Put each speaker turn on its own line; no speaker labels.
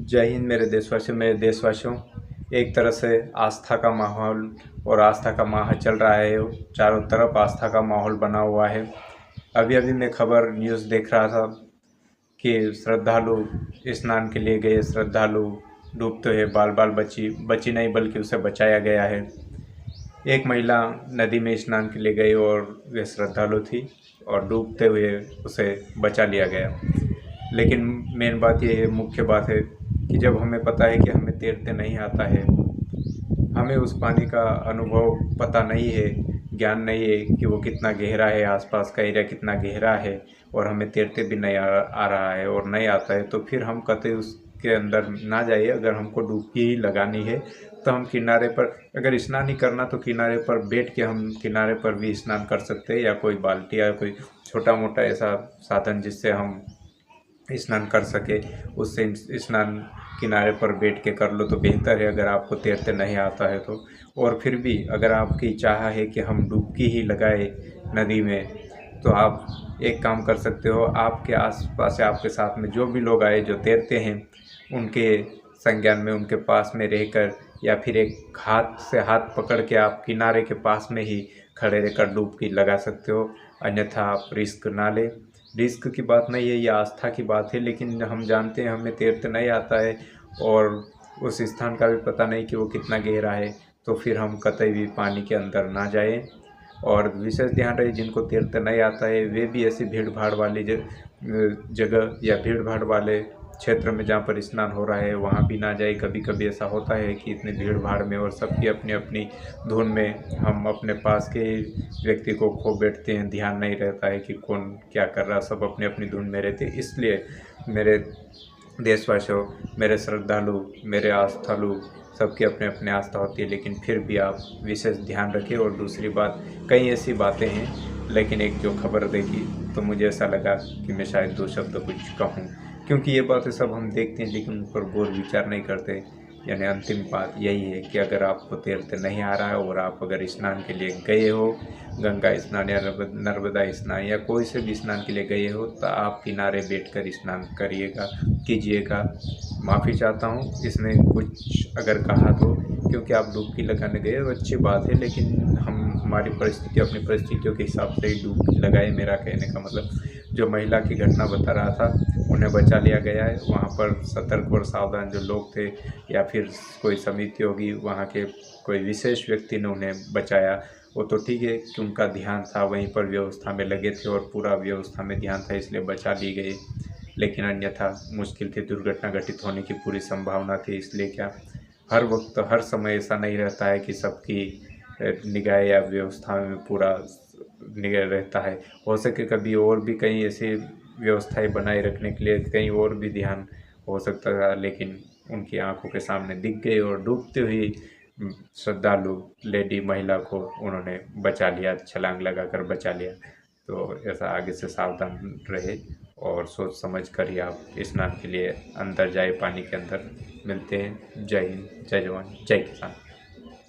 जय हिंद मेरे देशवासियों। एक तरह से आस्था का माहौल और आस्था का माह चल रहा है। चारों तरफ आस्था का माहौल बना हुआ है। अभी अभी मैं खबर न्यूज़ देख रहा था कि श्रद्धालु स्नान के लिए गए, श्रद्धालु डूबते हुए बाल बाल बची नहीं बल्कि उसे बचाया गया है। एक महिला नदी में स्नान के लिए गई और वे श्रद्धालु थी और डूबते हुए उसे बचा लिया गया। लेकिन मेन बात ये है, मुख्य बात है कि जब हमें पता है कि हमें तैरते नहीं आता है, हमें उस पानी का अनुभव पता नहीं है, ज्ञान नहीं है कि वो कितना गहरा है, आसपास का एरिया कितना गहरा है, और हमें तैरते भी नहीं आ रहा है और नहीं आता है, तो फिर हम कतई उसके अंदर ना जाइए। अगर हमको डुबकी ही लगानी है तो हम किनारे पर, अगर स्नान ही करना तो किनारे पर बैठ के हम किनारे पर भी स्नान कर सकते हैं, या कोई बाल्टी या कोई छोटा मोटा ऐसा साधन जिससे हम स्नान कर सके, उससे स्नान किनारे पर बैठ के कर लो तो बेहतर है, अगर आपको तैरते नहीं आता है तो। और फिर भी अगर आपकी चाह है कि हम डुबकी ही लगाए नदी में, तो आप एक काम कर सकते हो। आपके आसपास या आपके साथ में जो भी लोग आए जो तैरते हैं, उनके संज्ञान में, उनके पास में रहकर, या फिर एक हाथ से हाथ पकड़ के आप किनारे के पास में ही खड़े रहकर डुबकी लगा सकते हो। अन्यथा आप रिस्क ना लें। रिस्क की बात नहीं है, ये आस्था की बात है। लेकिन हम जानते हैं हमें तैरते नहीं आता है और उस स्थान का भी पता नहीं कि वो कितना गहरा है, तो फिर हम कतई भी पानी के अंदर ना जाएं। और विशेष ध्यान रहे, जिनको तैरते नहीं आता है वे भी ऐसी भीड़ भाड़ वाली जगह या भीड़ भाड़ वाले क्षेत्र में जहाँ पर स्नान हो रहा है वहाँ भी ना जाए। कभी कभी ऐसा होता है कि इतनी भीड़ भाड़ में और सबकी अपनी अपनी धुन में हम अपने पास के व्यक्ति को खो बैठते हैं, ध्यान नहीं रहता है कि कौन क्या कर रहा, सब अपनी अपनी धुन में रहते हैं। इसलिए मेरे देशवासियों, मेरे श्रद्धालु, मेरे आस्थालु, सबकी अपने अपने आस्था होती है, लेकिन फिर भी आप विशेष ध्यान रखें। और दूसरी बात, कई ऐसी बातें हैं, लेकिन एक जो खबर देखी तो मुझे ऐसा लगा कि मैं शायद दो शब्द कुछ कहूँ, क्योंकि ये बातें सब हम देखते हैं लेकिन उन पर गौर विचार नहीं करते। यानी अंतिम बात यही है कि अगर आपको तैरते नहीं आ रहा है और आप अगर स्नान के लिए गए हो, गंगा स्नान या नर्मदा स्नान या कोई से भी स्नान के लिए गए हो, तो आप किनारे बैठकर स्नान कीजिएगा। माफ़ी चाहता हूँ इसमें कुछ अगर कहा तो, क्योंकि आप डुबकी लगाने गए हो, अच्छी बात है, लेकिन हम हमारी परिस्थिति, अपनी परिस्थितियों के हिसाब से ही डुबकी लगाए। मेरा कहने का मतलब, जो महिला की घटना बता रहा था उन्हें बचा लिया गया है। वहाँ पर सतर्क और सावधान जो लोग थे, या फिर कोई समिति होगी, वहाँ के कोई विशेष व्यक्ति ने उन्हें बचाया, वो तो ठीक है कि उनका ध्यान था वहीं पर, व्यवस्था में लगे थे और पूरा व्यवस्था में ध्यान था, इसलिए बचा ली गई। लेकिन अन्यथा मुश्किल थी, दुर्घटना घटित होने की पूरी संभावना थी। इसलिए क्या, हर वक्त हर समय ऐसा नहीं रहता है कि सबकी निगाह या व्यवस्था में पूरा निगाह रहता है। हो सके कभी और भी कहीं ऐसी व्यवस्थाएं बनाए रखने के लिए कहीं और भी ध्यान हो सकता था, लेकिन उनकी आंखों के सामने दिख गए और डूबती हुई श्रद्धालु लेडी महिला को उन्होंने बचा लिया, छलांग लगाकर बचा लिया। तो ऐसा आगे से सावधान रहे और सोच समझ कर ही आप स्नान के लिए अंदर जाए, पानी के अंदर। मिलते हैं। जय हिंद, जय जवान, जय किसान।